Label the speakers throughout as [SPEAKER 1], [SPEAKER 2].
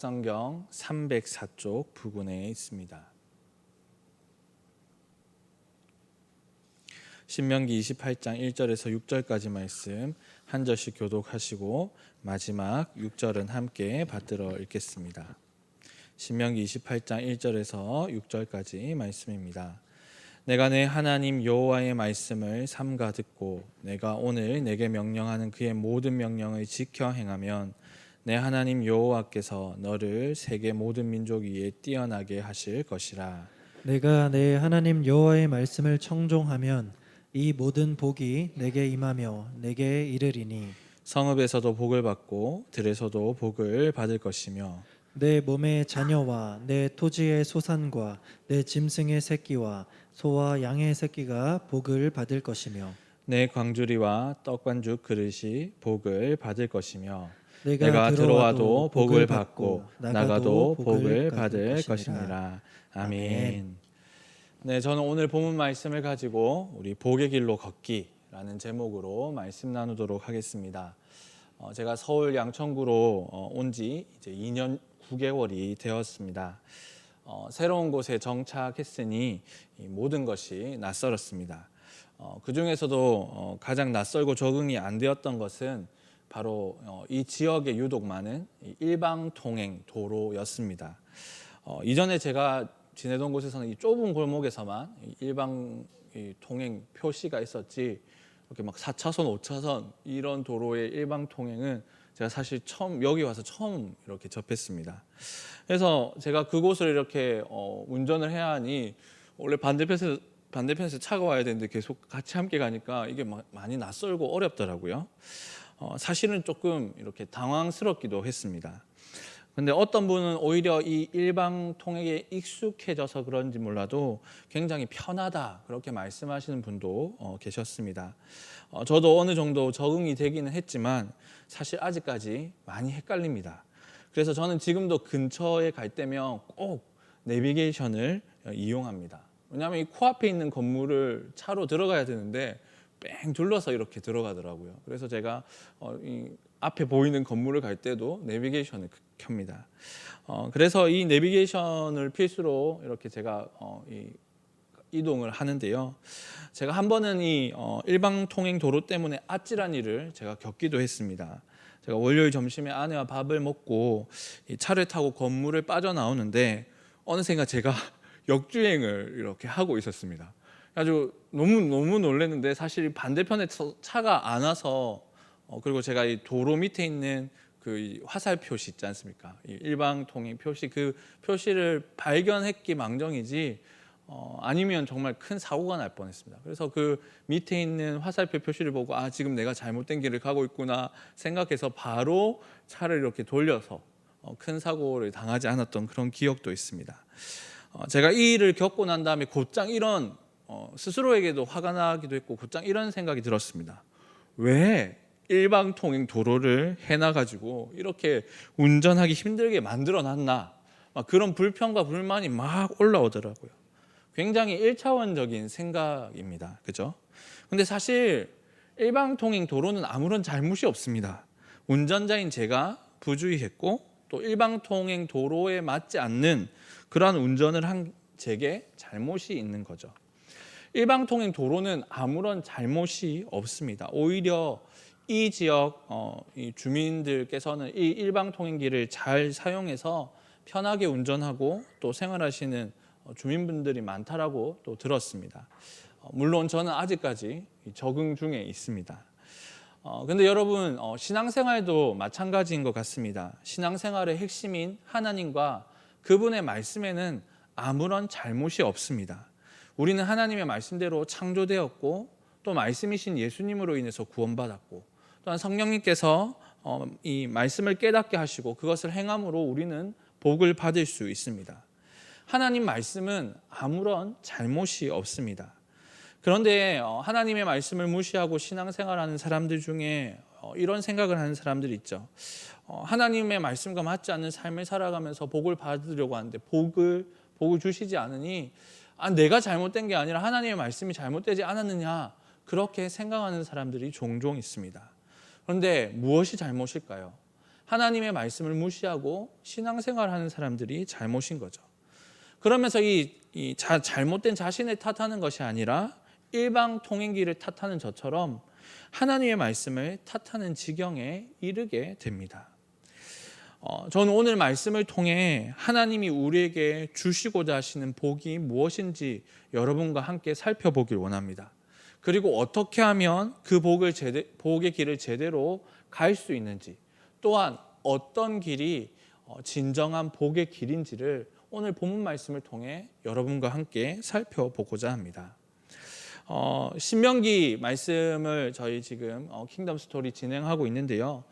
[SPEAKER 1] 성경 304쪽 부근에 있습니다. 신명기 28장 1절에서 6절까지 말씀 한 절씩 교독하시고 마지막 6절은 함께 받들어 읽겠습니다. 신명기 28장 1절에서 6절까지 말씀입니다. 내가 내 하나님 여호와의 말씀을 삼가 듣고 내가 오늘 내게 명령하는 그의 모든 명령을 지켜 행하면 내 하나님 여호와께서 너를 세계 모든 민족 위에 뛰어나게 하실 것이라.
[SPEAKER 2] 내가 내 하나님 여호와의 말씀을 청종하면 이 모든 복이 내게 임하며 내게 이르리니
[SPEAKER 1] 성읍에서도 복을 받고 들에서도 복을 받을 것이며
[SPEAKER 2] 내 몸의 자녀와 내 토지의 소산과 내 짐승의 새끼와 소와 양의 새끼가 복을 받을 것이며
[SPEAKER 1] 내 광주리와 떡반죽 그릇이 복을 받을 것이며
[SPEAKER 2] 내가
[SPEAKER 1] 들어와도 복을 받고 나가도 복을 받을
[SPEAKER 2] 것이니라.
[SPEAKER 1] 것이니라.
[SPEAKER 2] 아멘.
[SPEAKER 1] 아멘. 네, 저는 오늘 본문 말씀을 가지고 우리 복의 길로 걷기라는 제목으로 말씀 나누도록 하겠습니다. 제가 서울 양천구로 온 지 이제 2년 9개월이 되었습니다. 새로운 곳에 정착했으니 모든 것이 낯설었습니다. 그 중에서도 가장 낯설고 적응이 안 되었던 것은 바로 이 지역에 유독 많은 일방 통행 도로였습니다. 이전에 제가 지내던 곳에서는 이 좁은 골목에서만 일방 통행 표시가 있었지 이렇게 막 4차선, 5차선 이런 도로의 일방 통행은 제가 사실 여기 와서 처음 이렇게 접했습니다. 그래서 제가 그곳을 이렇게 운전을 해야 하니 원래 반대편에서 차가 와야 되는데 계속 같이 함께 가니까 이게 많이 낯설고 어렵더라고요. 사실은 조금 이렇게 당황스럽기도 했습니다. 근데 어떤 분은 오히려 이 일방 통행에 익숙해져서 그런지 몰라도 굉장히 편하다 그렇게 말씀하시는 분도 계셨습니다. 저도 어느 정도 적응이 되기는 했지만 사실 아직까지 많이 헷갈립니다. 그래서 저는 지금도 근처에 갈 때면 꼭 내비게이션을 이용합니다. 왜냐하면 이 코앞에 있는 건물을 차로 들어가야 되는데 뺑 둘러서 이렇게 들어가더라고요. 그래서 제가 이 앞에 보이는 건물을 갈 때도 내비게이션을 켭니다. 그래서 이 내비게이션을 필수로 이렇게 제가 이동을 하는데요. 제가 한 번은 이 일방 통행 도로 때문에 아찔한 일을 제가 겪기도 했습니다. 제가 월요일 점심에 아내와 밥을 먹고 이 차를 타고 건물을 빠져나오는데 어느샌가 제가 역주행을 이렇게 하고 있었습니다. 아주 너무 놀랐는데 사실 반대편에 차가 안 와서 그리고 제가 이 도로 밑에 있는 그 화살 표시 있지 않습니까? 이 일방 통행 표시 그 표시를 발견했기 망정이지 아니면 정말 큰 사고가 날 뻔했습니다. 그래서 그 밑에 있는 화살표 표시를 보고 지금 내가 잘못된 길을 가고 있구나 생각해서 바로 차를 이렇게 돌려서 큰 사고를 당하지 않았던 그런 기억도 있습니다. 제가 이 일을 겪고 난 다음에 곧장 이런 스스로에게도 화가 나기도 했고 곧장 이런 생각이 들었습니다. 왜 일방 통행 도로를 해놔가지고 이렇게 운전하기 힘들게 만들어놨나 그런 불평과 불만이 막 올라오더라고요. 굉장히 1차원적인 생각입니다. 그죠? 근데 사실 일방 통행 도로는 아무런 잘못이 없습니다. 운전자인 제가 부주의했고 또 일방 통행 도로에 맞지 않는 그러한 운전을 한 제게 잘못이 있는 거죠. 일방 통행 도로는 아무런 잘못이 없습니다. 오히려 이 지역 이 주민들께서는 이 일방 통행길을 잘 사용해서 편하게 운전하고 또 생활하시는 주민분들이 많다라고 또 들었습니다. 물론 저는 아직까지 적응 중에 있습니다. 근데 여러분 신앙생활도 마찬가지인 것 같습니다. 신앙생활의 핵심인 하나님과 그분의 말씀에는 아무런 잘못이 없습니다. 우리는 하나님의 말씀대로 창조되었고 또 말씀이신 예수님으로 인해서 구원받았고 또한 성령님께서 이 말씀을 깨닫게 하시고 그것을 행함으로 우리는 복을 받을 수 있습니다. 하나님 말씀은 아무런 잘못이 없습니다. 그런데 하나님의 말씀을 무시하고 신앙생활하는 사람들 중에 이런 생각을 하는 사람들이 있죠. 하나님의 말씀과 맞지 않는 삶을 살아가면서 복을 받으려고 하는데 복을 주시지 않으니 내가 잘못된 게 아니라 하나님의 말씀이 잘못되지 않았느냐 그렇게 생각하는 사람들이 종종 있습니다. 그런데 무엇이 잘못일까요? 하나님의 말씀을 무시하고 신앙생활하는 사람들이 잘못인 거죠. 그러면서 잘못된 자신을 탓하는 것이 아니라 일방 통행기를 탓하는 저처럼 하나님의 말씀을 탓하는 지경에 이르게 됩니다. 저는 오늘 말씀을 통해 하나님이 우리에게 주시고자 하시는 복이 무엇인지 여러분과 함께 살펴보길 원합니다. 그리고 어떻게 하면 그 복의 길을 제대로 갈 수 있는지, 또한 어떤 길이 진정한 복의 길인지를 오늘 본문 말씀을 통해 여러분과 함께 살펴보고자 합니다. 신명기 말씀을 저희 지금 킹덤 스토리 진행하고 있는데요.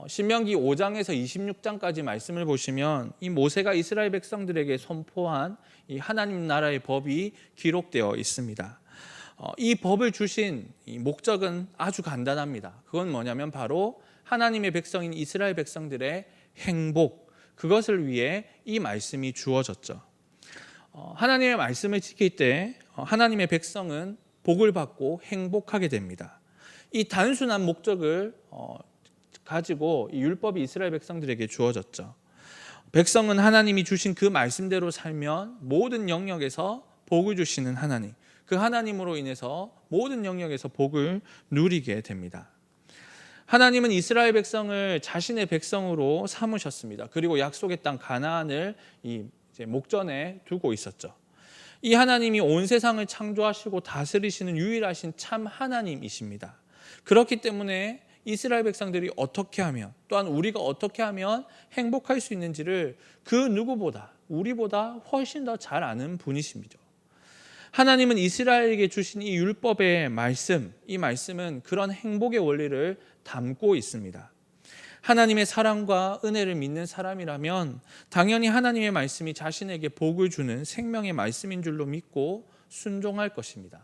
[SPEAKER 1] 신명기 5장에서 26장까지 말씀을 보시면 이 모세가 이스라엘 백성들에게 선포한 이 하나님 나라의 법이 기록되어 있습니다. 이 법을 주신 이 목적은 아주 간단합니다. 그건 뭐냐면 바로 하나님의 백성인 이스라엘 백성들의 행복, 그것을 위해 이 말씀이 주어졌죠. 하나님의 말씀을 지킬 때 하나님의 백성은 복을 받고 행복하게 됩니다. 이 단순한 목적을 가지고 이 율법이 이스라엘 백성들에게 주어졌죠. 백성은 하나님이 주신 그 말씀대로 살면 모든 영역에서 복을 주시는 하나님, 그 하나님으로 인해서 모든 영역에서 복을 누리게 됩니다. 하나님은 이스라엘 백성을 자신의 백성으로 삼으셨습니다. 그리고 약속의 땅 가나안을 이제 목전에 두고 있었죠. 이 하나님이 온 세상을 창조하시고 다스리시는 유일하신 참 하나님이십니다. 그렇기 때문에 이스라엘 백성들이 어떻게 하면, 또한 우리가 어떻게 하면 행복할 수 있는지를 그 누구보다, 우리보다 훨씬 더 잘 아는 분이십니다. 하나님은 이스라엘에게 주신 이 율법의 말씀, 이 말씀은 그런 행복의 원리를 담고 있습니다. 하나님의 사랑과 은혜를 믿는 사람이라면 당연히 하나님의 말씀이 자신에게 복을 주는 생명의 말씀인 줄로 믿고 순종할 것입니다.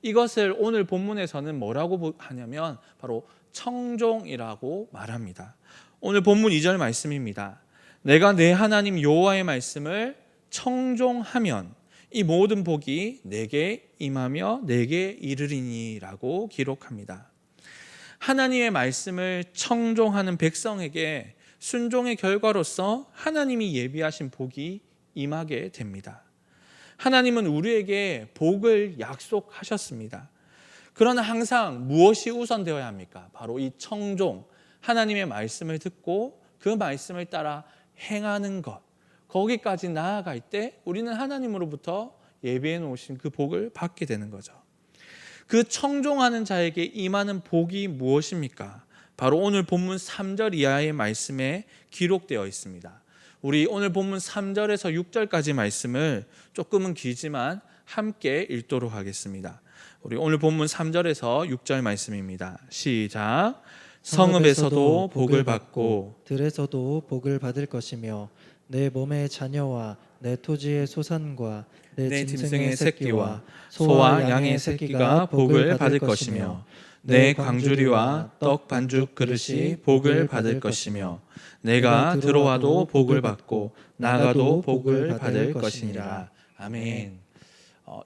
[SPEAKER 1] 이것을 오늘 본문에서는 뭐라고 하냐면 바로 청종이라고 말합니다. 오늘 본문 2절 말씀입니다. 내가 내 하나님 여호와의 말씀을 청종하면 이 모든 복이 내게 임하며 내게 이르리니라고 기록합니다. 하나님의 말씀을 청종하는 백성에게 순종의 결과로서 하나님이 예비하신 복이 임하게 됩니다. 하나님은 우리에게 복을 약속하셨습니다. 그러나 항상 무엇이 우선되어야 합니까? 바로 이 청종, 하나님의 말씀을 듣고 그 말씀을 따라 행하는 것, 거기까지 나아갈 때 우리는 하나님으로부터 예비해 놓으신 그 복을 받게 되는 거죠. 그 청종하는 자에게 임하는 복이 무엇입니까? 바로 오늘 본문 3절 이하의 말씀에 기록되어 있습니다. 우리 오늘 본문 3절에서 6절까지 말씀을 조금은 길지만 함께 읽도록 하겠습니다. 우리 오늘 본문 3절에서 6절 말씀입니다. 시작. 성읍에서도 복을 받고
[SPEAKER 2] 들에서도 복을 받을 것이며 내 몸의 자녀와 내 토지의 소산과 내 짐승의 새끼와 소와 양의 새끼가 복을 받을 것이며 내 광주리와 떡 반죽 그릇이 복을 받을 것이며 내가 들어와도 복을 받고 나가도 복을 받을 것이니라. 아멘.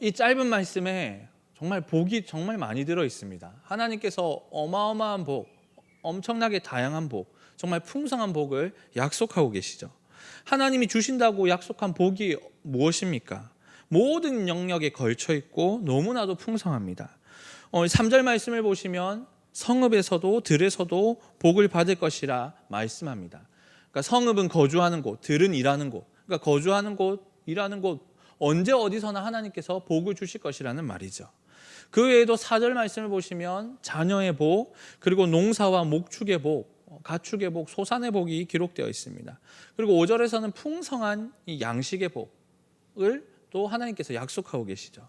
[SPEAKER 2] 이 짧은 말씀에 정말 복이 정말 많이 들어 있습니다. 하나님께서 어마어마한 복, 엄청나게 다양한 복, 정말 풍성한 복을 약속하고 계시죠. 하나님이 주신다고 약속한 복이 무엇입니까? 모든 영역에 걸쳐 있고 너무나도 풍성합니다. 3절 말씀을 보시면 성읍에서도 들에서도 복을 받을 것이라 말씀합니다. 그러니까 성읍은 거주하는 곳, 들은 일하는 곳. 그러니까 거주하는 곳, 일하는 곳, 언제 어디서나 하나님께서 복을 주실 것이라는 말이죠. 그 외에도 4절 말씀을 보시면 자녀의 복, 그리고 농사와 목축의 복, 가축의 복, 소산의 복이 기록되어 있습니다. 그리고 5절에서는 풍성한 이 양식의 복을 또 하나님께서 약속하고 계시죠.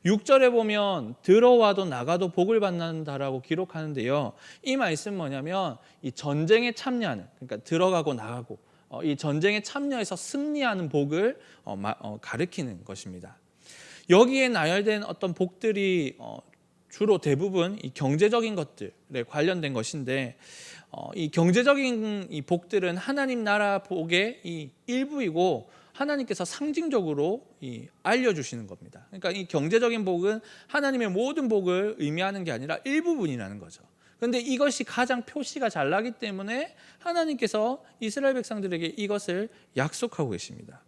[SPEAKER 2] 6절에 보면 들어와도 나가도 복을 받는다라고 기록하는데요. 이 말씀 뭐냐면 이 전쟁에 참여하는, 그러니까 들어가고 나가고 이 전쟁에 참여해서 승리하는 복을 가리키는 것입니다. 여기에 나열된 어떤 복들이 주로 대부분 이 경제적인 것들에 관련된 것인데 이 경제적인 이 복들은 하나님 나라 복의 이 일부이고 하나님께서 상징적으로 알려주시는 겁니다. 그러니까 이 경제적인 복은 하나님의 모든 복을 의미하는 게 아니라 일부분이라는 거죠.
[SPEAKER 1] 그런데 이것이 가장 표시가 잘 나기 때문에 하나님께서 이스라엘 백성들에게 이것을 약속하고 계십니다.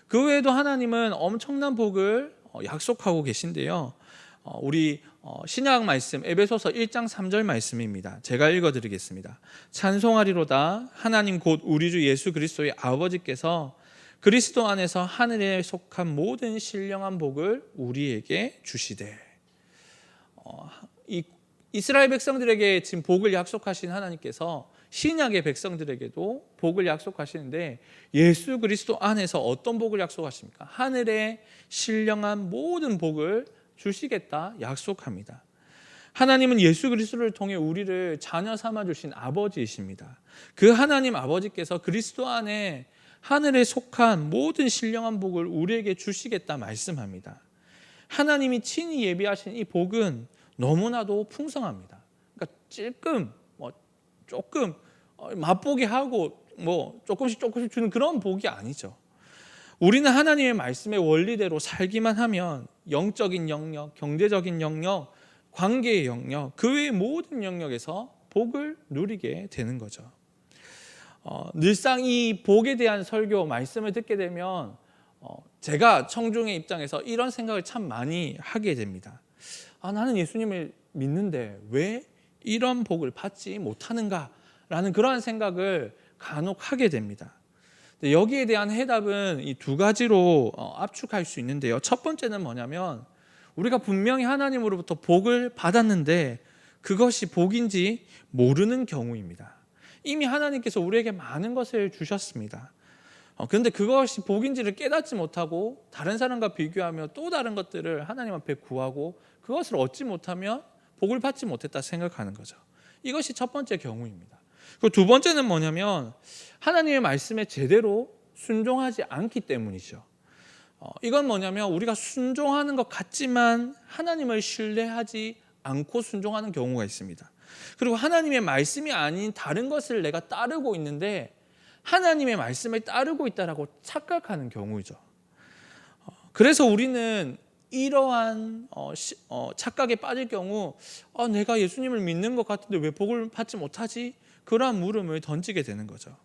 [SPEAKER 1] 그 외에도 하나님은 엄청난 복을 약속하고 계신데요. 우리 신약 말씀 에베소서 1장 3절 말씀입니다. 제가 읽어드리겠습니다. 찬송하리로다 하나님 곧 우리 주 예수 그리스도의 아버지께서 그리스도 안에서 하늘에 속한 모든 신령한 복을 우리에게 주시되. 이스라엘 백성들에게 지금 복을 약속하신 하나님께서 신약의 백성들에게도 복을 약속하시는데 예수 그리스도 안에서 어떤 복을 약속하십니까? 하늘의 신령한 모든 복을 주시겠다 약속합니다. 하나님은 예수 그리스도를 통해 우리를 자녀 삼아 주신 아버지이십니다. 그 하나님 아버지께서 그리스도 안에 하늘에 속한 모든 신령한 복을 우리에게 주시겠다 말씀합니다. 하나님이 친히 예비하신 이 복은 너무나도 풍성합니다. 그러니까 조금 맛보게 하고 조금씩 주는 그런 복이 아니죠. 우리는 하나님의 말씀의 원리대로 살기만 하면 영적인 영역, 경제적인 영역, 관계의 영역, 그 외의 모든 영역에서 복을 누리게 되는 거죠. 늘상 이 복에 대한 설교 말씀을 듣게 되면 제가 청중의 입장에서 이런 생각을 참 많이 하게 됩니다. 나는 예수님을 믿는데 왜 이런 복을 받지 못하는가라는 그러한 생각을 간혹 하게 됩니다. 여기에 대한 해답은 이 두 가지로 압축할 수 있는데요. 첫 번째는 뭐냐면 우리가 분명히 하나님으로부터 복을 받았는데 그것이 복인지 모르는 경우입니다. 이미 하나님께서 우리에게 많은 것을 주셨습니다. 그런데 그것이 복인지를 깨닫지 못하고 다른 사람과 비교하며 또 다른 것들을 하나님 앞에 구하고 그것을 얻지 못하면 복을 받지 못했다 생각하는 거죠. 이것이 첫 번째 경우입니다. 그리고 두 번째는 뭐냐면 하나님의 말씀에 제대로 순종하지 않기 때문이죠. 이건 뭐냐면 우리가 순종하는 것 같지만 하나님을 신뢰하지 않고 순종하는 경우가 있습니다. 그리고 하나님의 말씀이 아닌 다른 것을 내가 따르고 있는데 하나님의 말씀을 따르고 있다라고 착각하는 경우이죠. 그래서 우리는 이러한 착각에 빠질 경우 내가 예수님을 믿는 것 같은데 왜 복을 받지 못하지? 그러한 물음을 던지게 되는 거죠.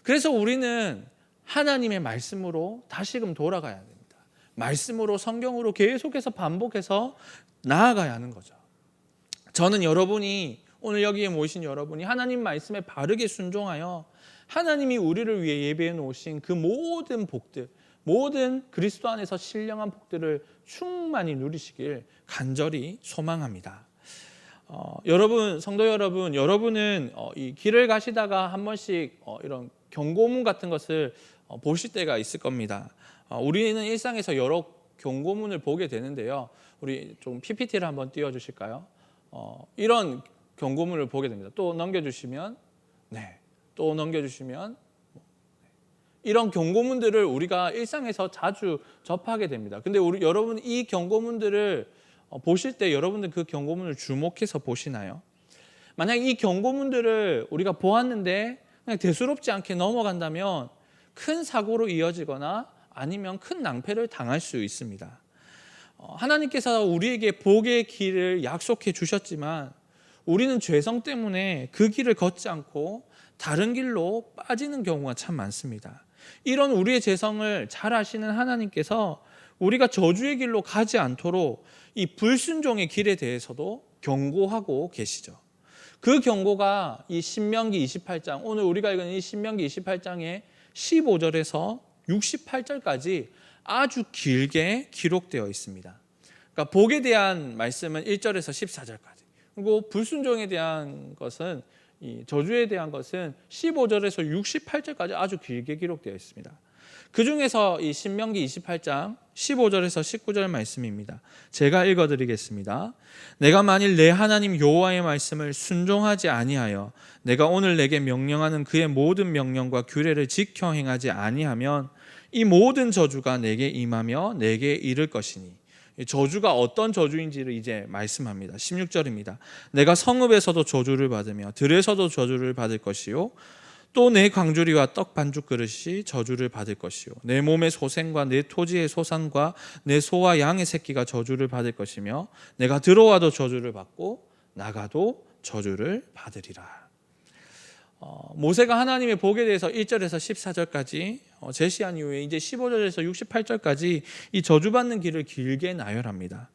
[SPEAKER 1] 그래서 우리는 하나님의 말씀으로 다시금 돌아가야 됩니다. 말씀으로 성경으로 계속해서 반복해서 나아가야 하는 거죠. 저는 여러분이 오늘 여기에 모이신 여러분이 하나님 말씀에 바르게 순종하여 하나님이 우리를 위해 예배해 놓으신 그 모든 복들, 모든 그리스도 안에서 신령한 복들을 충만히 누리시길 간절히 소망합니다. 여러분, 성도 여러분, 여러분은 이 길을 가시다가 한 번씩 이런 경고문 같은 것을 보실 때가 있을 겁니다. 우리는 일상에서 여러 경고문을 보게 되는데요. 우리 좀 PPT를 한번 띄워주실까요? 이런 경고문을 보게 됩니다. 또 넘겨주시면, 또 넘겨주시면, 이런 경고문들을 우리가 일상에서 자주 접하게 됩니다. 근데 여러분 이 경고문들을 보실 때 여러분들 그 경고문을 주목해서 보시나요? 만약 이 경고문들을 우리가 보았는데 그냥 대수롭지 않게 넘어간다면 큰 사고로 이어지거나 아니면 큰 낭패를 당할 수 있습니다. 하나님께서 우리에게 복의 길을 약속해 주셨지만 우리는 죄성 때문에 그 길을 걷지 않고 다른 길로 빠지는 경우가 참 많습니다. 이런 우리의 죄성을 잘 아시는 하나님께서 우리가 저주의 길로 가지 않도록 이 불순종의 길에 대해서도 경고하고 계시죠. 그 경고가 이 신명기 28장, 오늘 우리가 읽은 이 신명기 28장의 15절에서 68절까지 아주 길게 기록되어 있습니다. 그러니까 복에 대한 말씀은 1절에서 14절까지, 그리고 불순종에 대한 것은, 이 저주에 대한 것은 15절에서 68절까지 아주 길게 기록되어 있습니다. 그 중에서 이 신명기 28장 15절에서 19절 말씀입니다. 제가 읽어드리겠습니다. 내가 만일 내 하나님 여호와의 말씀을 순종하지 아니하여 내가 오늘 내게 명령하는 그의 모든 명령과 규례를 지켜 행하지 아니하면 이 모든 저주가 내게 임하며 내게 이를 것이니. 저주가 어떤 저주인지를 이제 말씀합니다. 16절입니다. 내가 성읍에서도 저주를 받으며 들에서도 저주를 받을 것이요 또 내 광주리와 떡 반죽 그릇이 저주를 받을 것이요 내 몸의 소생과 내 토지의 소산과 내 소와 양의 새끼가 저주를 받을 것이며 내가 들어와도 저주를 받고 나가도 저주를 받으리라. 모세가 하나님의 복에 대해서 1절에서 14절까지 제시한 이후에 이제 15절에서 68절까지 이 저주받는 길을 길게 나열합니다.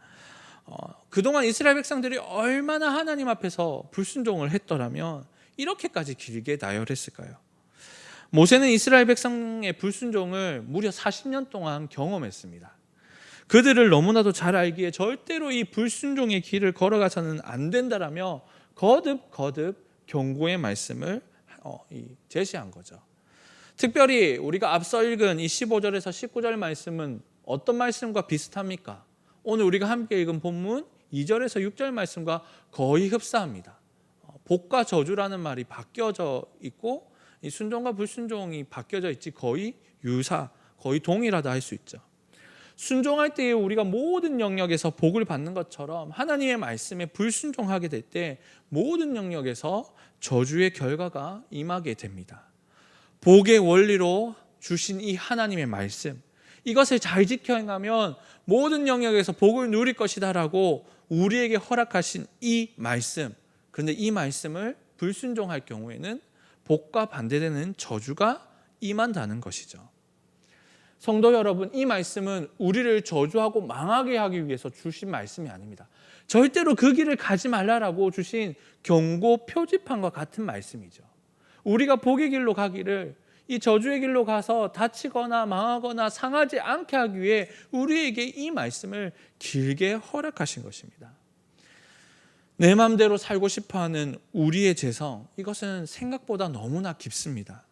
[SPEAKER 1] 그동안 이스라엘 백성들이 얼마나 하나님 앞에서 불순종을 했더라면 이렇게까지 길게 나열했을까요? 모세는 이스라엘 백성의 불순종을 무려 40년 동안 경험했습니다. 그들을 너무나도 잘 알기에 절대로 이 불순종의 길을 걸어가서는 안 된다라며 거듭 경고의 말씀을 제시한 거죠. 특별히 우리가 앞서 읽은 이 15절에서 19절 말씀은 어떤 말씀과 비슷합니까? 오늘 우리가 함께 읽은 본문 2절에서 6절 말씀과 거의 흡사합니다. 복과 저주라는 말이 바뀌어져 있고 이 순종과 불순종이 바뀌어져 있지 거의 거의 동일하다 할 수 있죠. 순종할 때에 우리가 모든 영역에서 복을 받는 것처럼 하나님의 말씀에 불순종하게 될 때 모든 영역에서 저주의 결과가 임하게 됩니다. 복의 원리로 주신 이 하나님의 말씀, 이것을 잘 지켜 행하면 모든 영역에서 복을 누릴 것이다라고 우리에게 허락하신 이 말씀, 그런데 이 말씀을 불순종할 경우에는 복과 반대되는 저주가 임한다는 것이죠. 성도 여러분, 이 말씀은 우리를 저주하고 망하게 하기 위해서 주신 말씀이 아닙니다. 절대로 그 길을 가지 말라라고 주신 경고 표지판과 같은 말씀이죠. 우리가 복의 길로 가기를 이 저주의 길로 가서 다치거나 망하거나 상하지 않게 하기 위해 우리에게 이 말씀을 길게 허락하신 것입니다. 내 마음대로 살고 싶어하는 우리의 죄성, 이것은 생각보다 너무나 깊습니다.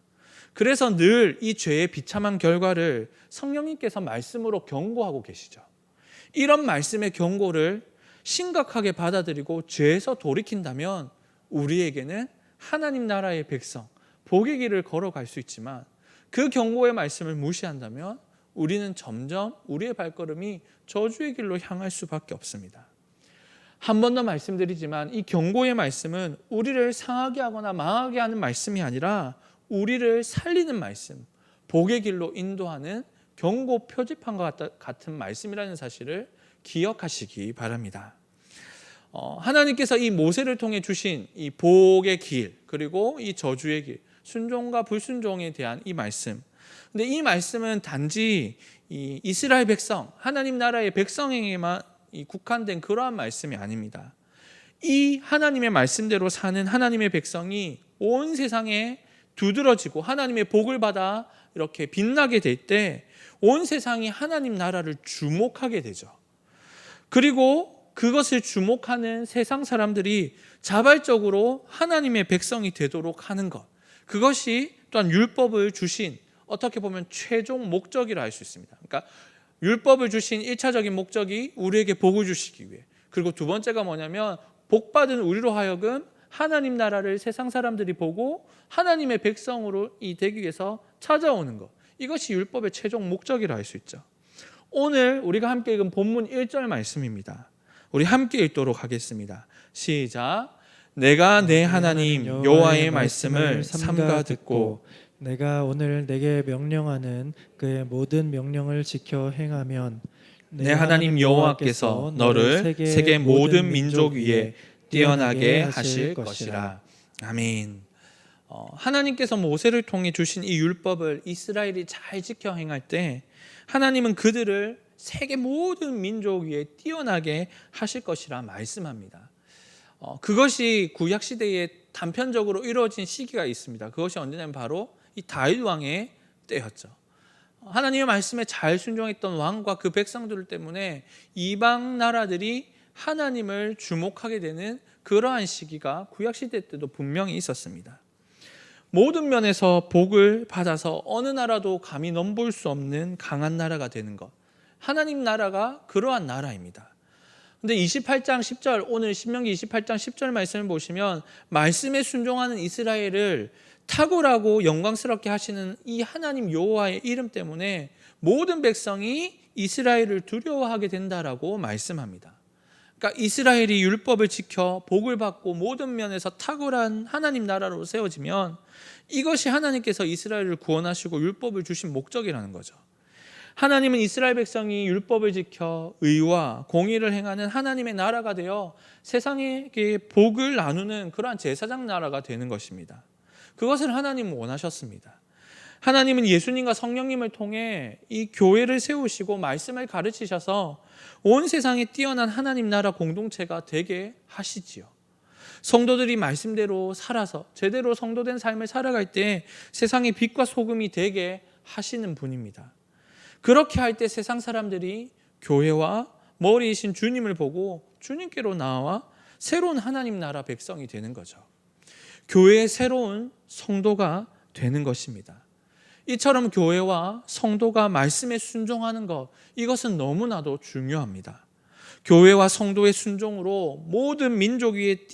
[SPEAKER 1] 그래서 늘 이 죄의 비참한 결과를 성령님께서 말씀으로 경고하고 계시죠. 이런 말씀의 경고를 심각하게 받아들이고 죄에서 돌이킨다면 우리에게는 하나님 나라의 백성, 복의 길을 걸어갈 수 있지만 그 경고의 말씀을 무시한다면 우리는 점점 우리의 발걸음이 저주의 길로 향할 수밖에 없습니다. 한 번 더 말씀드리지만 이 경고의 말씀은 우리를 상하게 하거나 망하게 하는 말씀이 아니라 우리를 살리는 말씀, 복의 길로 인도하는 경고 표지판과 같은 말씀이라는 사실을 기억하시기 바랍니다. 하나님께서 이 모세를 통해 주신 이 복의 길, 그리고 이 저주의 길, 순종과 불순종에 대한 이 말씀. 근데 이 말씀은 단지 이 이스라엘 백성, 하나님 나라의 백성에게만 국한된 그러한 말씀이 아닙니다. 이 하나님의 말씀대로 사는 하나님의 백성이 온 세상에 두드러지고 하나님의 복을 받아 이렇게 빛나게 될 때 온 세상이 하나님 나라를 주목하게 되죠. 그리고 그것을 주목하는 세상 사람들이 자발적으로 하나님의 백성이 되도록 하는 것, 그것이 또한 율법을 주신 어떻게 보면 최종 목적이라 할 수 있습니다. 그러니까 율법을 주신 1차적인 목적이 우리에게 복을 주시기 위해, 그리고 두 번째가 뭐냐면 복받은 우리로 하여금 하나님 나라를 세상 사람들이 보고 하나님의 백성으로 되기 위해서 찾아오는 것, 이것이 율법의 최종 목적이라 할 수 있죠. 오늘 우리가 함께 읽은 본문 1절 말씀입니다. 우리 함께 읽도록 하겠습니다. 시작. 내가 내 하나님 여호와의 말씀을 삼가 듣고
[SPEAKER 2] 내가 오늘 내게 명령하는 그의 모든 명령을 지켜 행하면
[SPEAKER 1] 내 하나님 여호와께서 너를 세계 모든 민족 위에 뛰어나게 하실 것이라. 아멘. 하나님께서 모세를 통해 주신 이 율법을 이스라엘이 잘 지켜 행할 때 하나님은 그들을 세계 모든 민족 위에 뛰어나게 하실 것이라 말씀합니다. 그것이 구약 시대에 단편적으로 이루어진 시기가 있습니다. 그것이 언제냐면 바로 이 다윗 왕의 때였죠. 하나님의 말씀에 잘 순종했던 왕과 그 백성들 때문에 이방 나라들이 하나님을 주목하게 되는 그러한 시기가 구약 시대 때도 분명히 있었습니다. 모든 면에서 복을 받아서 어느 나라도 감히 넘볼 수 없는 강한 나라가 되는 것, 하나님 나라가 그러한 나라입니다. 근데 28장 10절, 오늘 신명기 28장 10절 말씀을 보시면 말씀에 순종하는 이스라엘을 탁월하고 영광스럽게 하시는 이 하나님 여호와의 이름 때문에 모든 백성이 이스라엘을 두려워하게 된다라고 말씀합니다. 그러니까 이스라엘이 율법을 지켜 복을 받고 모든 면에서 탁월한 하나님 나라로 세워지면 이것이 하나님께서 이스라엘을 구원하시고 율법을 주신 목적이라는 거죠. 하나님은 이스라엘 백성이 율법을 지켜 의와 공의를 행하는 하나님의 나라가 되어 세상에게 복을 나누는 그러한 제사장 나라가 되는 것입니다. 그것을 하나님은 원하셨습니다. 하나님은 예수님과 성령님을 통해 이 교회를 세우시고 말씀을 가르치셔서 온 세상에 뛰어난 하나님 나라 공동체가 되게 하시지요. 성도들이 말씀대로 살아서 제대로 성도된 삶을 살아갈 때 세상의 빛과 소금이 되게 하시는 분입니다. 그렇게 할 때 세상 사람들이 교회와 머리이신 주님을 보고 주님께로 나와 새로운 하나님 나라 백성이 되는 거죠. 교회의 새로운 성도가 되는 것입니다. 이처럼 교회와 성도가 말씀에 순종하는 것, 이것은 너무나도 중요합니다. 교회와 성도의 순종으로 모든 민족 위에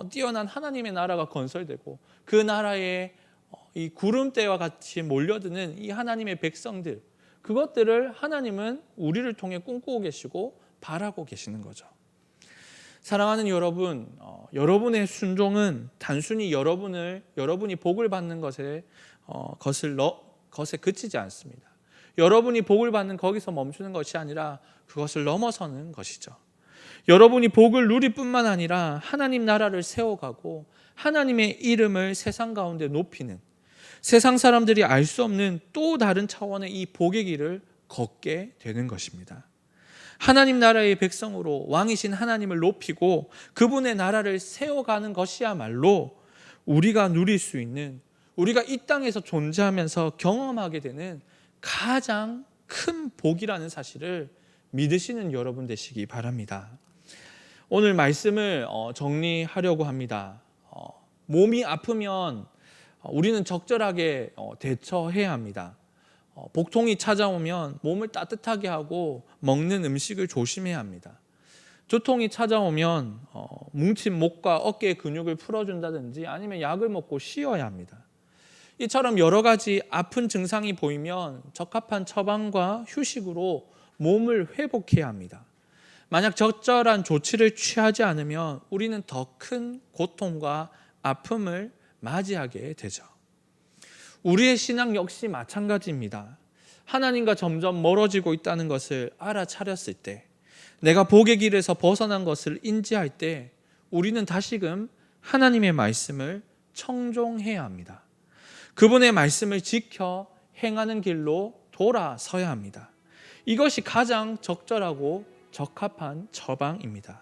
[SPEAKER 1] 뛰어난 하나님의 나라가 건설되고 그 나라에 이 구름대와 같이 몰려드는 이 하나님의 백성들, 그것들을 하나님은 우리를 통해 꿈꾸고 계시고 바라고 계시는 거죠. 사랑하는 여러분, 여러분의 순종은 단순히 여러분이 복을 받는 것에 그치지 않습니다. 여러분이 복을 받는 거기서 멈추는 것이 아니라 그것을 넘어서는 것이죠. 여러분이 복을 누릴 뿐만 아니라 하나님 나라를 세워가고 하나님의 이름을 세상 가운데 높이는, 세상 사람들이 알 수 없는 또 다른 차원의 이 복의 길을 걷게 되는 것입니다. 하나님 나라의 백성으로 왕이신 하나님을 높이고 그분의 나라를 세워가는 것이야말로 우리가 누릴 수 있는, 우리가 이 땅에서 존재하면서 경험하게 되는 가장 큰 복이라는 사실을 믿으시는 여러분 되시기 바랍니다. 오늘 말씀을 정리하려고 합니다. 몸이 아프면 우리는 적절하게 대처해야 합니다. 복통이 찾아오면 몸을 따뜻하게 하고 먹는 음식을 조심해야 합니다. 두통이 찾아오면 뭉친 목과 어깨의 근육을 풀어준다든지 아니면 약을 먹고 쉬어야 합니다. 이처럼 여러 가지 아픈 증상이 보이면 적합한 처방과 휴식으로 몸을 회복해야 합니다. 만약 적절한 조치를 취하지 않으면 우리는 더 큰 고통과 아픔을 맞이하게 되죠. 우리의 신앙 역시 마찬가지입니다. 하나님과 점점 멀어지고 있다는 것을 알아차렸을 때, 내가 복의 길에서 벗어난 것을 인지할 때 우리는 다시금 하나님의 말씀을 청종해야 합니다. 그분의 말씀을 지켜 행하는 길로 돌아서야 합니다. 이것이 가장 적절하고 적합한 처방입니다.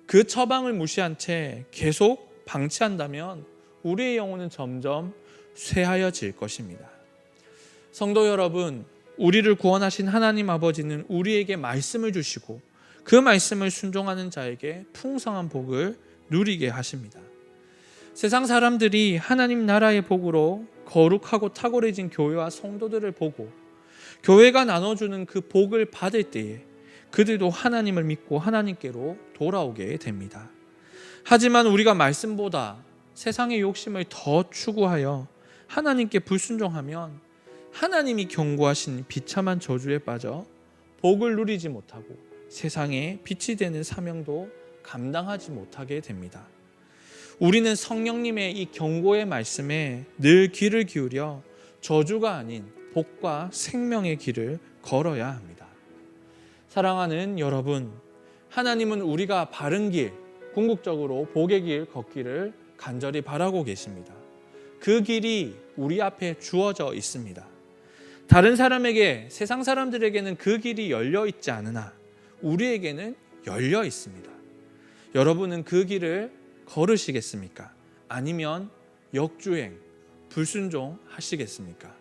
[SPEAKER 1] 그 처방을 무시한 채 계속 방치한다면 우리의 영혼은 점점 쇠하여질 것입니다. 성도 여러분, 우리를 구원하신 하나님 아버지는 우리에게 말씀을 주시고 그 말씀을 순종하는 자에게 풍성한 복을 누리게 하십니다. 세상 사람들이 하나님 나라의 복으로 거룩하고 탁월해진 교회와 성도들을 보고 교회가 나눠주는 그 복을 받을 때에 그들도 하나님을 믿고 하나님께로 돌아오게 됩니다. 하지만 우리가 말씀보다 세상의 욕심을 더 추구하여 하나님께 불순종하면 하나님이 경고하신 비참한 저주에 빠져 복을 누리지 못하고 세상에 빛이 되는 사명도 감당하지 못하게 됩니다. 우리는 성령님의 이 경고의 말씀에 늘 귀를 기울여 저주가 아닌 복과 생명의 길을 걸어야 합니다. 사랑하는 여러분, 하나님은 우리가 바른 길, 궁극적으로 복의 길 걷기를 간절히 바라고 계십니다. 그 길이 우리 앞에 주어져 있습니다. 다른 사람에게, 세상 사람들에게는 그 길이 열려 있지 않으나 우리에게는 열려 있습니다. 여러분은 그 길을 걸으시겠습니까? 아니면 역주행, 불순종 하시겠습니까?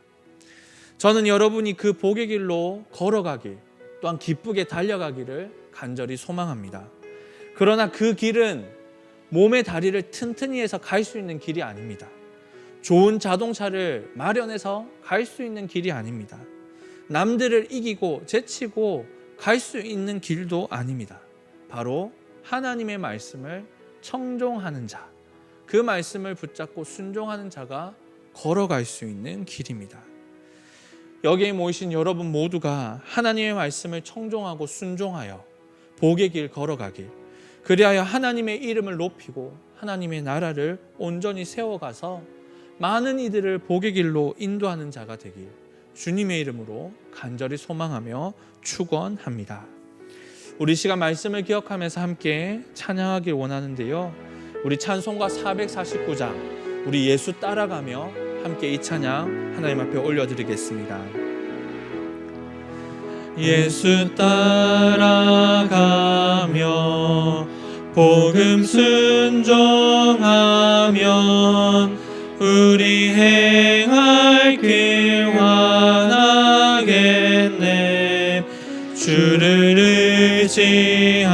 [SPEAKER 1] 저는 여러분이 그 복의 길로 걸어가길, 또한 기쁘게 달려가기를 간절히 소망합니다. 그러나 그 길은 몸의 다리를 튼튼히 해서 갈 수 있는 길이 아닙니다. 좋은 자동차를 마련해서 갈 수 있는 길이 아닙니다. 남들을 이기고 제치고 갈 수 있는 길도 아닙니다. 바로 하나님의 말씀을 청종하는 자, 그 말씀을 붙잡고 순종하는 자가 걸어갈 수 있는 길입니다. 여기에 모이신 여러분 모두가 하나님의 말씀을 청종하고 순종하여 복의 길 걸어가길, 그리하여 하나님의 이름을 높이고 하나님의 나라를 온전히 세워가서 많은 이들을 복의 길로 인도하는 자가 되길 주님의 이름으로 간절히 소망하며 축원합니다. 우리 시간 말씀을 기억하면서 함께 찬양하길 원하는데요. 우리 찬송가 449장 우리 예수 따라가며 함께 이 찬양 하나님 앞에 올려드리겠습니다. 예수 따라가며 복음 순종하면 우리 행할 길 환하겠네. 주를 의지하며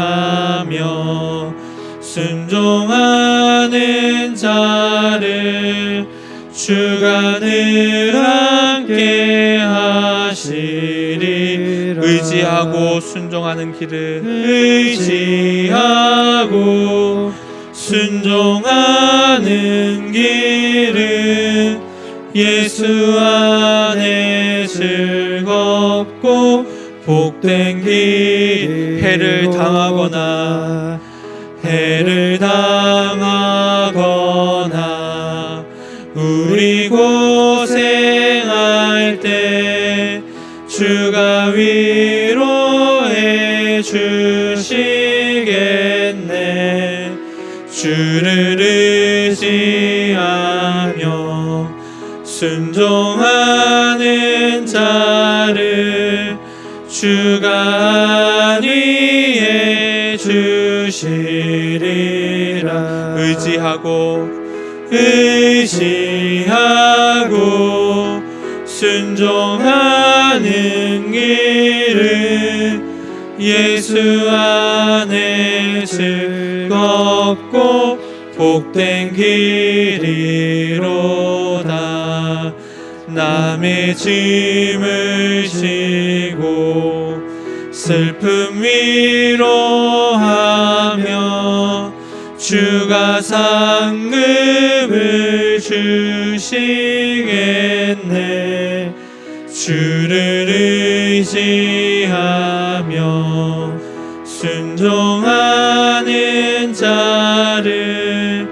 [SPEAKER 1] 순종하는 자를 주가 늘 함께 하시리. 의지하고 순종하는 길을 의지하고 순종하는 길은 예수 안에 즐겁고 복된 길. 해를 당하거나 우리 고생할 때 주가 위로해 주시겠네. 주를 의지하며 순종하는 자를 주가 안위해 주시리라. 의지하고 순종하는 길은 예수 안에 즐겁고 복된 길이로다. 남의 짐을 지고 슬픔 위로하며 주가 상급을 주시겠네. 주를 의지하며 순종하는 자를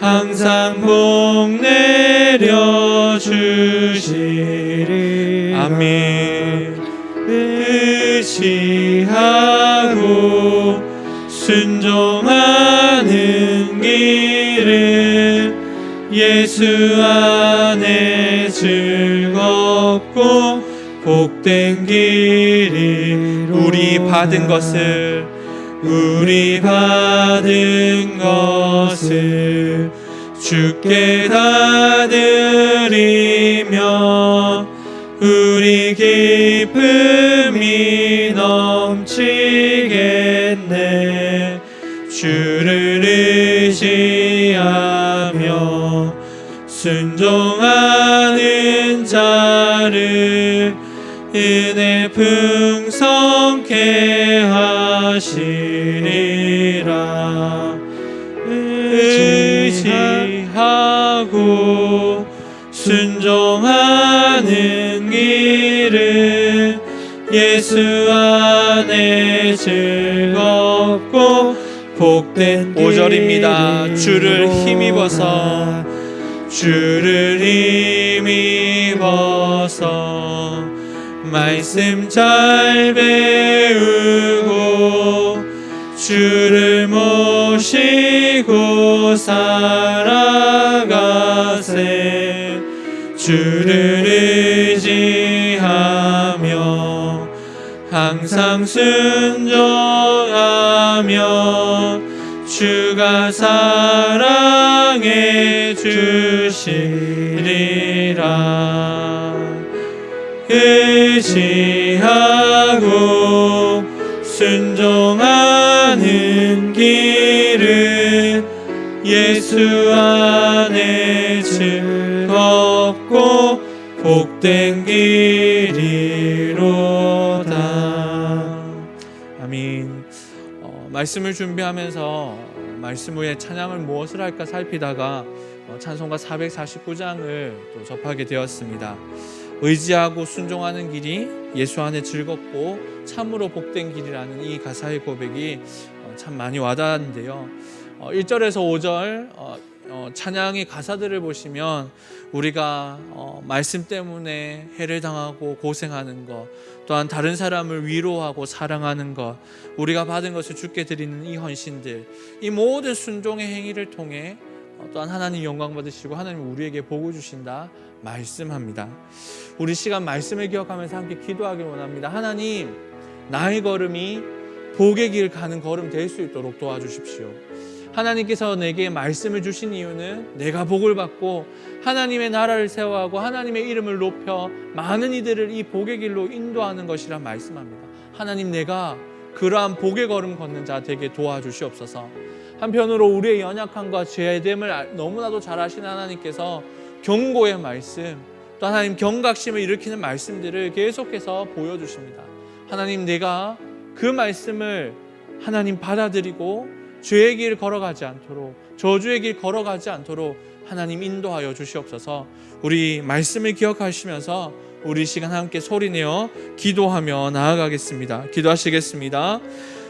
[SPEAKER 1] 항상 복 내려 주시리. 아멘. 의지하고 순종하는 길은 예수 안에 즐겁고 복된 길이. 우리 받은 것을 주께 다 드리며 우리 기쁨이 넘치겠네. 주를 의지하며 순종하는 자를 은혜 풍성케 하시리라. 의지하고 순종하는 길은 예수 안에 즐겁고 복된 5절입니다. 주를 힘입어서 말씀 잘 배우고 주를 모시고 살아가세. 주를 의지하며 항상 순종하며 주가 사랑해 주시리라. 의지하고 순종하는 길은 예수 안에 즐겁고 복된 길이로다. 아멘. 말씀을 준비하면서 말씀 후에 찬양을 무엇을 할까 살피다가 찬송가 449장을 또 접하게 되었습니다. 의지하고 순종하는 길이 예수 안에 즐겁고 참으로 복된 길이라는 이 가사의 고백이 참 많이 와닿았는데요. 1절에서 5절 찬양의 가사들을 보시면 우리가 말씀 때문에 해를 당하고 고생하는 것, 또한 다른 사람을 위로하고 사랑하는 것, 우리가 받은 것을 주께 드리는 이 헌신들, 이 모든 순종의 행위를 통해 또한 하나님 영광 받으시고 하나님 우리에게 복을 주신다 말씀합니다. 우리 시간 말씀을 기억하면서 함께 기도하길 원합니다. 하나님, 나의 걸음이 복의 길 가는 걸음 될 수 있도록 도와주십시오. 하나님께서 내게 말씀을 주신 이유는 내가 복을 받고 하나님의 나라를 세워가고 하나님의 이름을 높여 많은 이들을 이 복의 길로 인도하는 것이라 말씀합니다. 하나님, 내가 그러한 복의 걸음 걷는 자 되게 도와주시옵소서. 한편으로 우리의 연약함과 죄됨을 너무나도 잘 아시는 하나님께서 경고의 말씀, 또 하나님 경각심을 일으키는 말씀들을 계속해서 보여주십니다. 하나님, 내가 그 말씀을 하나님 받아들이고 죄의 길 걸어가지 않도록, 저주의 길 걸어가지 않도록 하나님 인도하여 주시옵소서. 우리 말씀을 기억하시면서 우리 시간 함께 소리내어 기도하며 나아가겠습니다. 기도하시겠습니다.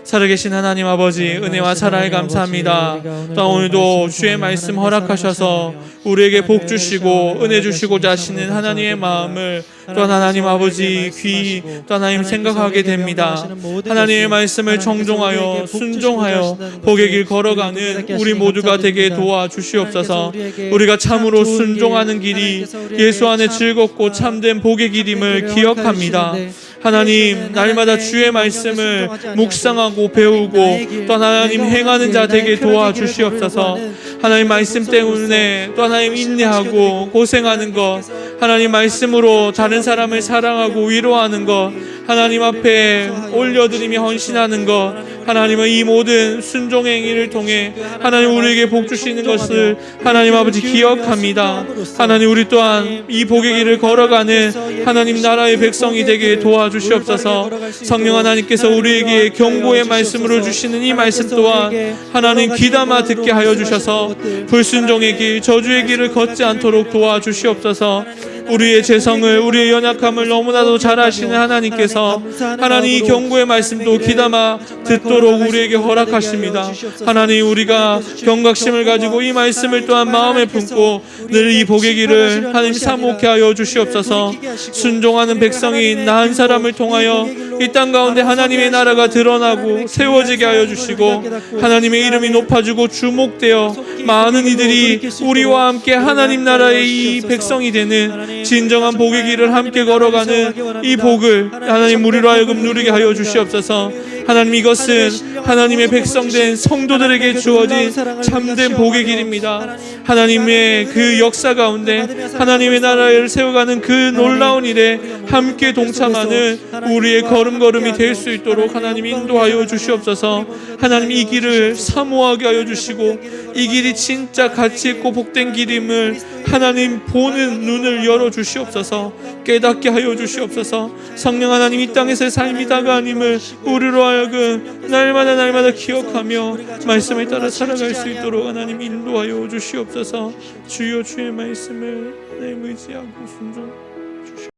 [SPEAKER 1] 살아계신 하나님 아버지, 은혜와 사랑에 감사합니다. 또 오늘도 주의 말씀 허락하셔서 우리에게 복 주시고 은혜 주시고자 하시는 하나님의 마음을 또한 하나님 아버지 귀히 또 하나님 생각하게 됩니다. 하나님의 말씀을 정종하여 순종하여 복의 길 걸어가는 우리 모두가 되게 도와주시옵소서. 우리가 참으로 순종하는 길이 예수 안에 즐겁고 참된 복의 길임을 기억합니다. 하나님, 날마다 주의 말씀을 묵상하고 배우고 또 하나님 행하는 자 되게 도와주시옵소서. 하나님 말씀 때문에 또 하나님 인내하고 고생하는 것, 하나님 말씀으로 다른 사람을 사랑하고 위로하는 것, 하나님 앞에 올려드리며 헌신하는 것, 하나님은 이 모든 순종의 행위를 통해 하나님 우리에게 복 주시는 것을 하나님 아버지 기억합니다. 하나님, 우리 또한 이 복의 길을 걸어가는 하나님 나라의 백성이 되게 도와주시옵소서. 성령 하나님께서 우리에게 경고의 말씀으로 주시는 이 말씀 또한 하나님 귀담아 듣게 하여 주셔서 불순종의 길, 저주의 길을 걷지 않도록 도와주시옵소서. 우리의 죄성을, 우리의 연약함을 너무나도 잘 아시는 하나님께서 하나님 이 경고의 말씀도 귀담아 듣도록 우리에게 허락하십니다. 하나님, 우리가 경각심을 가지고 이 말씀을 또한 마음에 품고 늘 이 복의 길을 하나님 사모케 하여 주시옵소서. 순종하는 백성이 나은 사람을 통하여 이 땅 가운데 하나님의 나라가 드러나고 세워지게 하여 주시고 하나님의 이름이 높아지고 주목되어 많은 이들이 우리와 함께 하나님 나라의 이 백성이 되는 진정한 복의 길을 함께 걸어가는 이 복을 하나님 우리로 하여금 누리게 하여 주시옵소서. 하나님, 이것은 하나님의 백성된 성도들에게 주어진 참된 복의 길입니다. 하나님의 그 역사 가운데 하나님의 나라를 세워가는 그 놀라운 일에 함께 동참하는 우리의 걸음걸음이 될 수 있도록 하나님 인도하여 주시옵소서. 하나님, 이 길을 사모하게 하여 주시고 이 길이 진짜 가치 있고 복된 길임을 하나님 보는 눈을 열어 주시옵소서. 깨닫게 하여 주시옵소서. 성령 하나님, 이 땅에서의 삶이 다가님을 우리로 하여금 날마다 기억하며 말씀에 따라 살아갈 수 있도록 하나님 인도하여 주시옵소서. 주여, 주의 말씀을 내 의지하고 순종